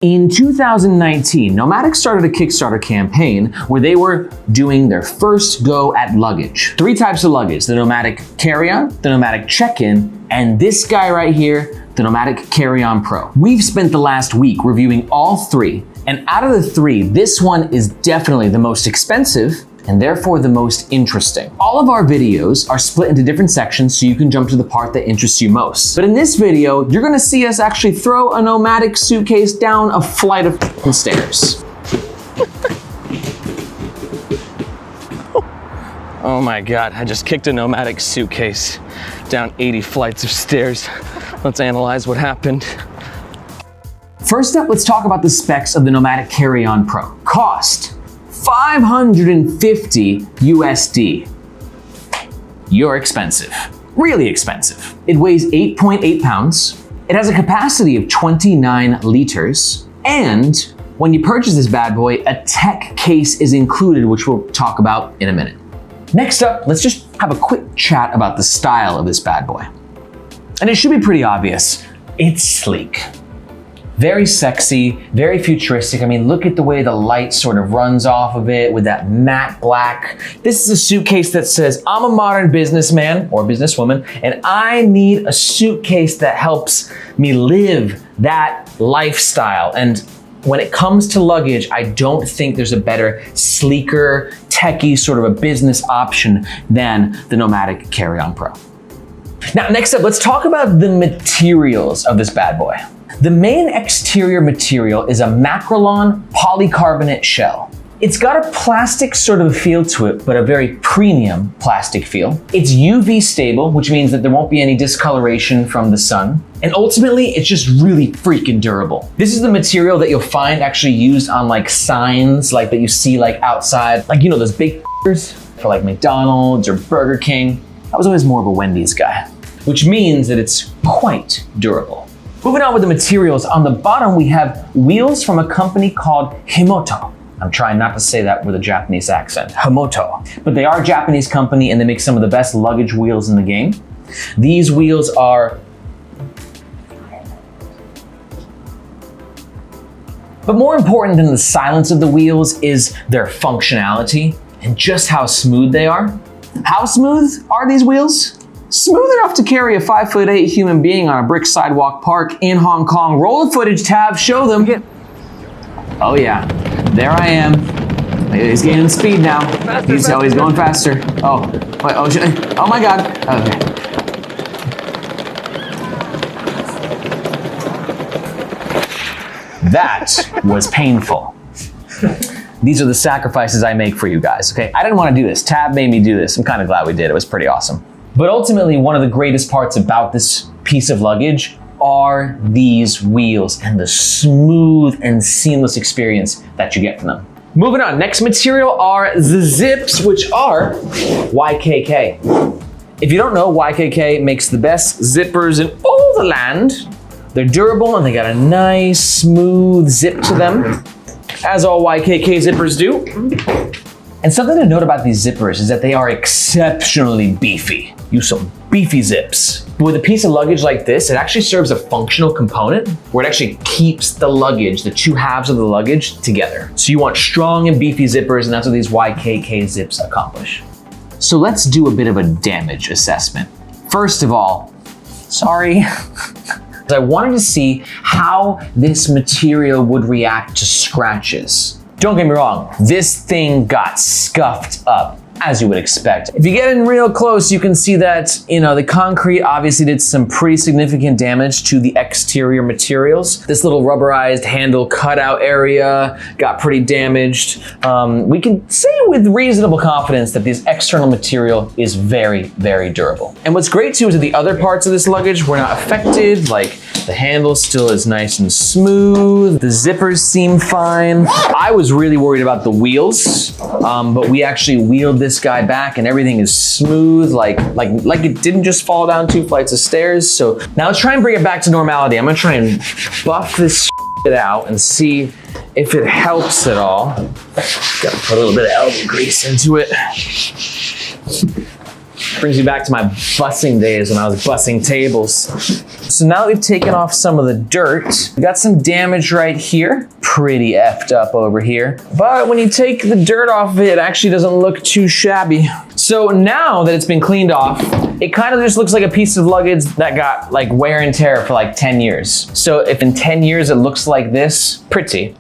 In 2019, Nomatic started a Kickstarter campaign where they were doing their first go at luggage. 3 types of luggage: the Nomatic Carry On, the Nomatic Check-In, and this guy right here, the Nomatic Carry On Pro. We've spent the last week reviewing all 3, and out of the 3, this one is definitely the most expensive and therefore the most interesting. All of our videos are split into different sections so you can jump to the part that interests you most. But in this video, you're gonna see us actually throw a Nomatic suitcase down a flight of stairs. Oh my God, I just kicked a Nomatic suitcase down 80 flights of stairs. Let's analyze what happened. First up, let's talk about the specs of the Nomatic Carry On Pro. Cost: $550 USD. You're expensive. Really expensive. It weighs 8.8 pounds. It has a capacity of 29 liters. And when you purchase this bad boy, a tech case is included, which we'll talk about in a minute. Next up, let's just have a quick chat about the style of this bad boy. And it should be pretty obvious. It's sleek. Very sexy, very futuristic. I mean, look at the way the light sort of runs off of it with that matte black. This is a suitcase that says, I'm a modern businessman or businesswoman, and I need a suitcase that helps me live that lifestyle. And when it comes to luggage, I don't think there's a better, sleeker, techie sort of a business option than the Nomatic Carry On Pro. Now, next up, let's talk about the materials of this bad boy. The main exterior material is a Macrolon polycarbonate shell. It's got a plastic sort of feel to it, but a very premium plastic feel. It's UV stable, which means that there won't be any discoloration from the sun. And ultimately, it's just really freaking durable. This is the material that you'll find actually used on like signs like that you see like outside, like, you know, those big for like McDonald's or Burger King. I was always more of a Wendy's guy, which means that it's quite durable. Moving on with the materials, on the bottom we have wheels from a company called Himoto. I'm trying not to say that with a Japanese accent, Himoto. But they are a Japanese company and they make some of the best luggage wheels in the game. These wheels are... But more important than the silence of the wheels is their functionality and just how smooth they are. How smooth are these wheels? Smooth enough to carry a 5'8" human being on a brick sidewalk park in Hong Kong. Roll the footage tab, show them. Oh yeah, there I am. He's gaining speed now. He's going faster. Oh, wait, oh my God. Okay. That was painful. These are the sacrifices I make for you guys, okay? I didn't want to do this. Tab made me do this. I'm kind of glad we did. It was pretty awesome. But ultimately, one of the greatest parts about this piece of luggage are these wheels and the smooth and seamless experience that you get from them. Moving on, next material are the zips, which are YKK. If you don't know, YKK makes the best zippers in all the land. They're durable and they got a nice smooth zip to them, as all YKK zippers do. And something to note about these zippers is that they are exceptionally beefy. Use some beefy zips. But with a piece of luggage like this, it actually serves a functional component where it actually keeps the luggage, the 2 halves of the luggage, together. So you want strong and beefy zippers, and that's what these YKK zips accomplish. So let's do a bit of a damage assessment. First of all, sorry. I wanted to see how this material would react to scratches. Don't get me wrong, this thing got scuffed up, as you would expect. If you get in real close, you can see that, you know, the concrete obviously did some pretty significant damage to the exterior materials. This little rubberized handle cutout area got pretty damaged. We can say with reasonable confidence that this external material is very, very durable. And what's great too is that the other parts of this luggage were not affected, like the handle still is nice and smooth. The zippers seem fine. I was really worried about the wheels, but we actually wheeled this guy back and everything is smooth, like it didn't just fall down 2 flights of stairs. So now let's try and bring it back to normality. I'm gonna try and buff this shit out and see if it helps at all. Gotta put a little bit of elbow grease into it. Brings me back to my bussing days when I was bussing tables. So now that we've taken off some of the dirt, we got some damage right here. Pretty effed up over here. But when you take the dirt off of it, it actually doesn't look too shabby. So now that it's been cleaned off, it kind of just looks like a piece of luggage that got like wear and tear for like 10 years. So if in 10 years it looks like this, pretty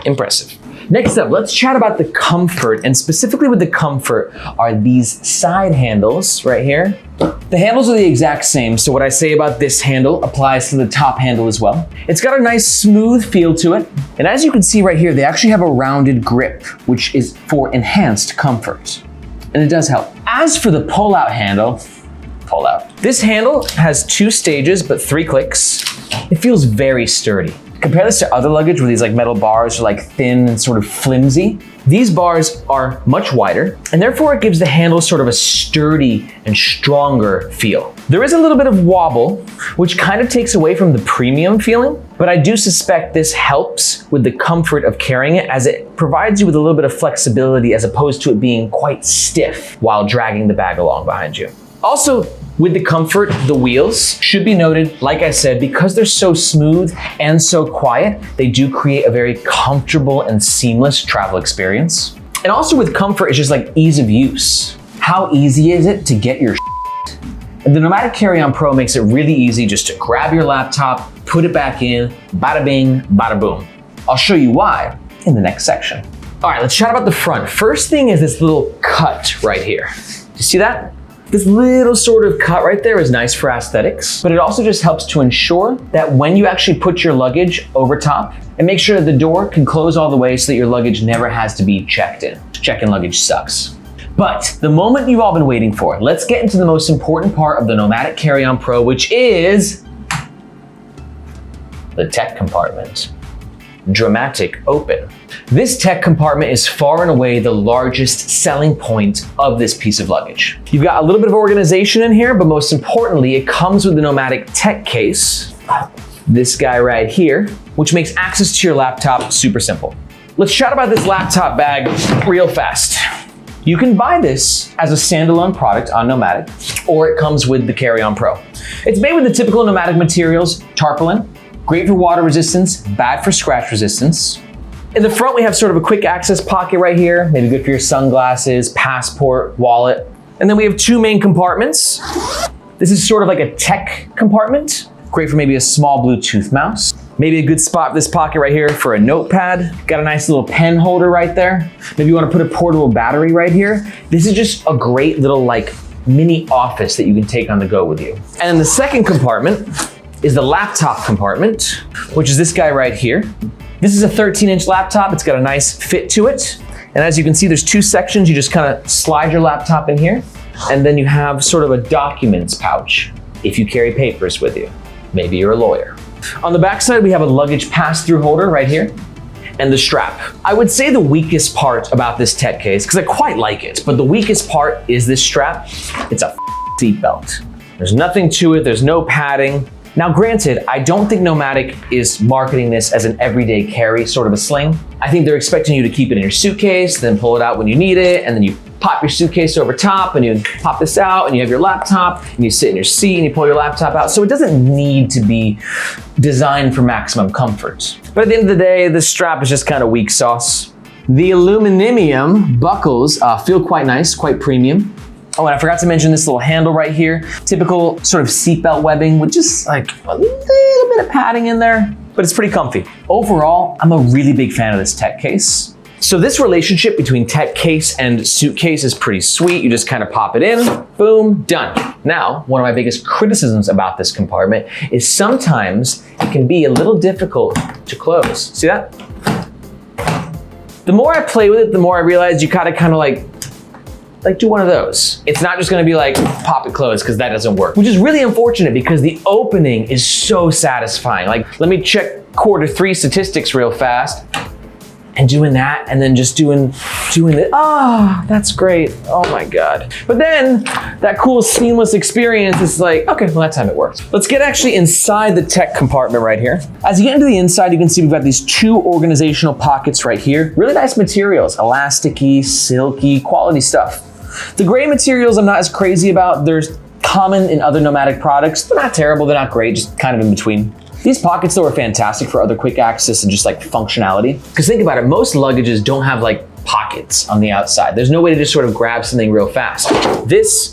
impressive. Next up, let's chat about the comfort, and specifically with the comfort are these side handles right here. The handles are the exact same, so what I say about this handle applies to the top handle as well. It's got a nice smooth feel to it, and as you can see right here, they actually have a rounded grip, which is for enhanced comfort, and it does help. As for the pull-out handle, this handle has 2 stages, but 3 clicks. It feels very sturdy. Compare this to other luggage where these like metal bars are like thin and sort of flimsy. These bars are much wider, and therefore it gives the handle sort of a sturdy and stronger feel. There is a little bit of wobble, which kind of takes away from the premium feeling, but I do suspect this helps with the comfort of carrying it, as it provides you with a little bit of flexibility as opposed to it being quite stiff while dragging the bag along behind you. Also, with the comfort, the wheels should be noted, like I said, because they're so smooth and so quiet, they do create a very comfortable and seamless travel experience. And also with comfort, it's just like ease of use. How easy is it to get your And the Nomatic Carry On Pro makes it really easy just to grab your laptop, put it back in, bada bing, bada boom. I'll show you why in the next section. All right, let's chat about the front. First thing is this little cut right here. Do you see that? This little sort of cut right there is nice for aesthetics, but it also just helps to ensure that when you actually put your luggage over top, and make sure that the door can close all the way so that your luggage never has to be checked in. Check-in luggage sucks. But the moment you've all been waiting for, let's get into the most important part of the Nomatic Carry On Pro, which is the tech compartment. Dramatic open. This tech compartment is far and away the largest selling point of this piece of luggage. You've got a little bit of organization in here, but most importantly, it comes with the Nomatic tech case, this guy right here, which makes access to your laptop super simple. Let's chat about this laptop bag real fast. You can buy this as a standalone product on Nomatic, or it comes with the Carry On Pro. It's made with the typical Nomatic materials, tarpaulin, great for water resistance, bad for scratch resistance. In the front, we have sort of a quick access pocket right here, maybe good for your sunglasses, passport, wallet. And then we have 2 main compartments. This is sort of like a tech compartment, great for maybe a small Bluetooth mouse. Maybe a good spot for this pocket right here for a notepad. Got a nice little pen holder right there. Maybe you want to put a portable battery right here. This is just a great little like mini office that you can take on the go with you. And then the second compartment is the laptop compartment, which is this guy right here. This is a 13-inch laptop. It's got a nice fit to it. And as you can see, there's 2 sections. You just kind of slide your laptop in here, and then you have sort of a documents pouch if you carry papers with you. Maybe you're a lawyer. On the back side, we have a luggage pass-through holder right here, and the strap. I would say the weakest part about this tech case, because I quite like it, but the weakest part is this strap. It's a seat belt. There's nothing to it. There's no padding. Now granted, I don't think Nomatic is marketing this as an everyday carry, sort of a sling. I think they're expecting you to keep it in your suitcase, then pull it out when you need it, and then you pop your suitcase over top and you pop this out and you have your laptop and you sit in your seat and you pull your laptop out. So it doesn't need to be designed for maximum comfort. But at the end of the day, this strap is just kind of weak sauce. The aluminum buckles feel quite nice, quite premium. Oh, and I forgot to mention this little handle right here. Typical sort of seatbelt webbing with just like a little bit of padding in there, but it's pretty comfy. Overall, I'm a really big fan of this tech case. So this relationship between tech case and suitcase is pretty sweet. You just kind of pop it in, boom, done. Now, one of my biggest criticisms about this compartment is sometimes it can be a little difficult to close. See that? The more I play with it, the more I realize you gotta kind of like do one of those. It's not just gonna be like pop it closed, because that doesn't work, which is really unfortunate because the opening is so satisfying. Like, let me check Q3 statistics real fast. And doing that, and then just doing it. Oh, that's great. Oh my God. But then that cool seamless experience is like, okay, well that time it worked. Let's get actually inside the tech compartment right here. As you get into the inside, you can see we've got these 2 organizational pockets right here. Really nice materials, elasticy, silky, quality stuff. The gray materials I'm not as crazy about. There's common in other Nomatic products. They're not terrible, they're not great, just kind of in between. These pockets though are fantastic for other quick access and just like functionality. Because think about it, most luggages don't have like pockets on the outside. There's no way to just sort of grab something real fast. This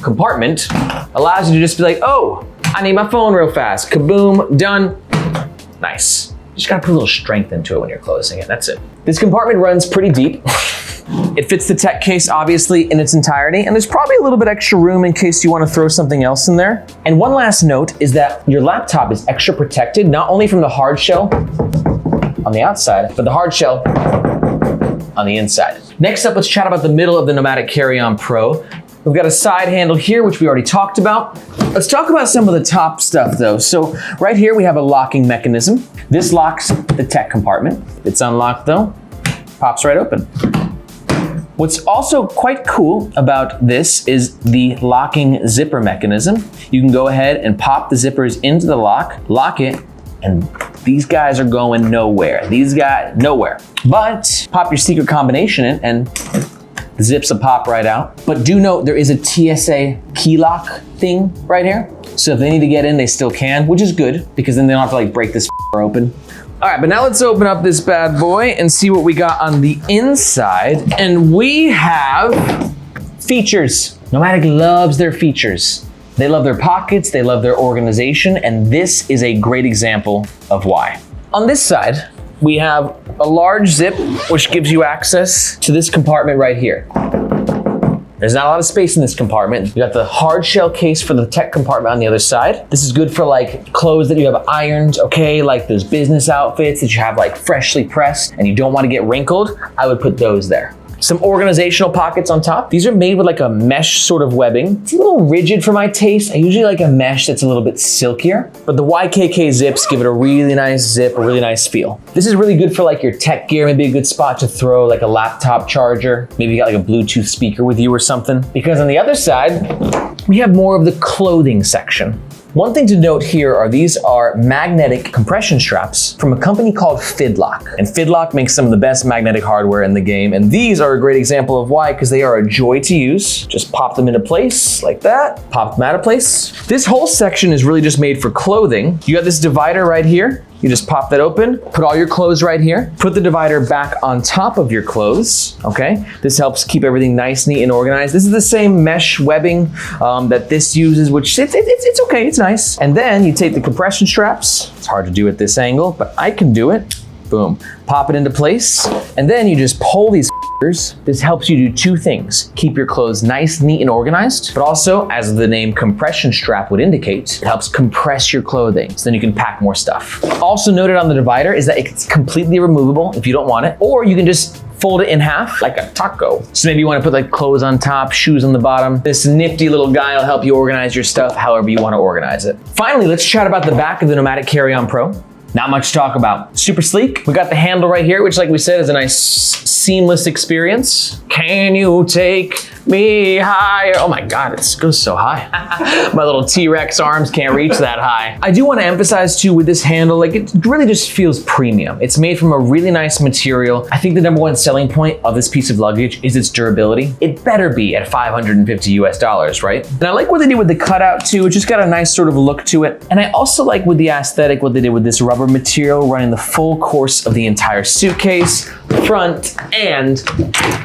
compartment allows you to just be like, oh, I need my phone real fast. Kaboom, done. Nice. You just gotta put a little strength into it when you're closing it, that's it. This compartment runs pretty deep. It fits the tech case obviously in its entirety, and there's probably a little bit extra room in case you want to throw something else in there. And one last note is that your laptop is extra protected, not only from the hard shell on the outside, but the hard shell on the inside. Next up, let's chat about the middle of the Nomatic Carry On Pro. We've got a side handle here, which we already talked about. Let's talk about some of the top stuff though. So right here, we have a locking mechanism. This locks the tech compartment. It's unlocked though, pops right open. What's also quite cool about this is the locking zipper mechanism. You can go ahead and pop the zippers into the lock it, and these guys are going nowhere. These guys, nowhere. But pop your secret combination in and the zips will pop right out. But do note there is a TSA key lock thing right here. So if they need to get in, they still can, which is good because then they don't have to like break this open. All right, but now let's open up this bad boy and see what we got on the inside. And we have features. Nomatic loves their features. They love their pockets, they love their organization, and this is a great example of why. On this side, we have a large zip, which gives you access to this compartment right here. There's not a lot of space in this compartment. You got the hard shell case for the tech compartment on the other side. This is good for like clothes that you have ironed, okay? Like those business outfits that you have like freshly pressed and you don't want to get wrinkled. I would put those there. Some organizational pockets on top. These are made with like a mesh sort of webbing. It's a little rigid for my taste. I usually like a mesh that's a little bit silkier, but the YKK zips give it a really nice zip, a really nice feel. This is really good for like your tech gear, maybe a good spot to throw like a laptop charger. Maybe you got like a Bluetooth speaker with you or something. Because on the other side, we have more of the clothing section. One thing to note here are these are magnetic compression straps from a company called Fidlock. And Fidlock makes some of the best magnetic hardware in the game. And these are a great example of why, because they are a joy to use. Just pop them into place like that, pop them out of place. This whole section is really just made for clothing. You got this divider right here. You just pop that open, put all your clothes right here, put the divider back on top of your clothes, okay? This helps keep everything nice, neat, and organized. This is the same mesh webbing that this uses, which it's okay, it's nice. And then you take the compression straps. It's hard to do at this angle, but I can do it. Boom, pop it into place. And then you just pull these. This helps you do two things. Keep your clothes nice, neat, and organized, but also, as the name compression strap would indicate, it helps compress your clothing, so then you can pack more stuff. Also noted on the divider is that it's completely removable if you don't want it, or you can just fold it in half like a taco. So maybe you want to put like clothes on top, shoes on the bottom. This nifty little guy will help you organize your stuff however you want to organize it. Finally, let's chat about the back of the Nomatic Carry On Pro. Not much to talk about. Super sleek. We got the handle right here, which like we said is a nice seamless experience. Can you take me higher? Oh my God, it goes so high. My little T-Rex arms can't reach that high. I do want to emphasize too with this handle, like it really just feels premium. It's made from a really nice material. I think the #1 selling point of this piece of luggage is its durability. It better be at $550 US, right? And I like what they did with the cutout too. It just got a nice sort of look to it. And I also like with the aesthetic, what they did with this rubber material running the full course of the entire suitcase, front and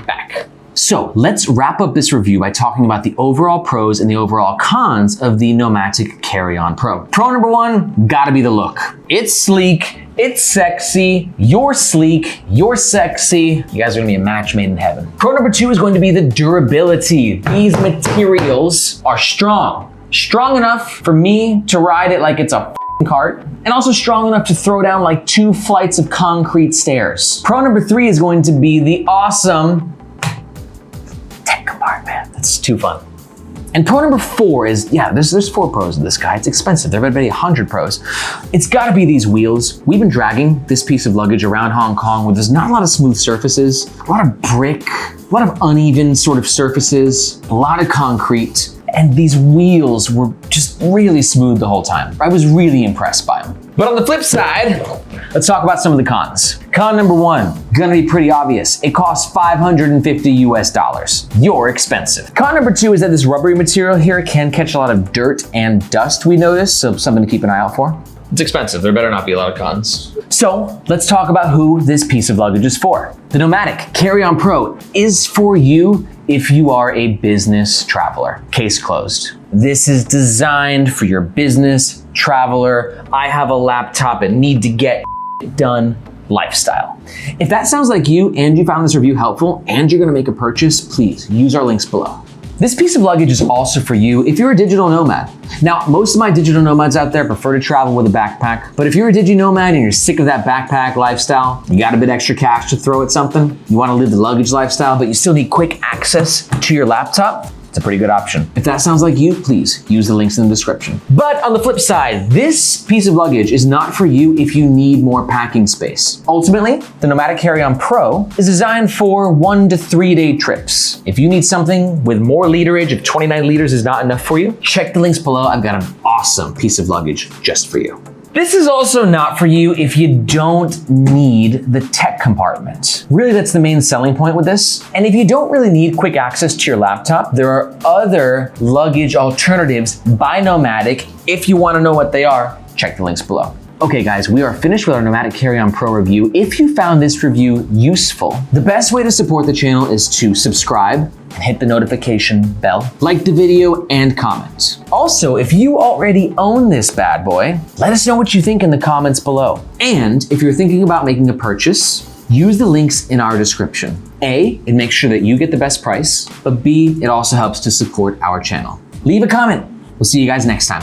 back. So let's wrap up this review by talking about the overall pros and the overall cons of the Nomatic Carry On Pro. Pro #1, gotta be the look. It's sleek, it's sexy, you're sleek, you're sexy. You guys are gonna be a match made in heaven. Pro #2 is going to be the durability. These materials are strong. Strong enough for me to ride it like it's a cart, and also strong enough to throw down like 2 flights of concrete stairs. Pro #3 is going to be the awesome tech compartment. That's too fun. And pro #4 is, yeah, there's 4 pros in this guy. It's expensive. There are about 100 pros. It's gotta be these wheels. We've been dragging this piece of luggage around Hong Kong where there's not a lot of smooth surfaces, a lot of brick, a lot of uneven sort of surfaces, a lot of concrete. And these wheels were just really smooth the whole time. I was really impressed by them. But on the flip side, Let's talk about some of the cons. Con number one, gonna be pretty obvious. It costs $550 US. You're expensive. Con number two is that this rubbery material here can catch a lot of dirt and dust, we noticed, so something to keep an eye out for. It's expensive. There better not be a lot of cons. So let's talk about who this piece of luggage is for. The Nomatic Carry On Pro is for you if you are a business traveler. Case closed. This is designed for your business traveler. I have a laptop and need to get done lifestyle. If that sounds like you and you found this review helpful and you're gonna make a purchase, please use our links below. This piece of luggage is also for you if you're a digital nomad. Now, most of my digital nomads out there prefer to travel with a backpack, but if you're a Digi Nomad and you're sick of that backpack lifestyle, you got a bit extra cash to throw at something, you wanna live the luggage lifestyle, but you still need quick access to your laptop, it's a pretty good option. If that sounds like you, please use the links in the description. But on the flip side, this piece of luggage is not for you if you need more packing space. Ultimately, the Nomatic Carry On Pro is designed for 1 to 3 day trips. If you need something with more literage, if 29 liters is not enough for you, check the links below. I've got an awesome piece of luggage just for you. This is also not for you if you don't need the tech compartment. Really, that's the main selling point with this. And if you don't really need quick access to your laptop, there are other luggage alternatives by Nomatic. If you wanna know what they are, check the links below. Okay guys, we are finished with our Nomatic Carry On Pro review. If you found this review useful, the best way to support the channel is to subscribe and hit the notification bell, like the video, and comment. Also, if you already own this bad boy, let us know what you think in the comments below. And if you're thinking about making a purchase, use the links in our description. A, it makes sure that you get the best price, but B, it also helps to support our channel. Leave a comment. We'll see you guys next time.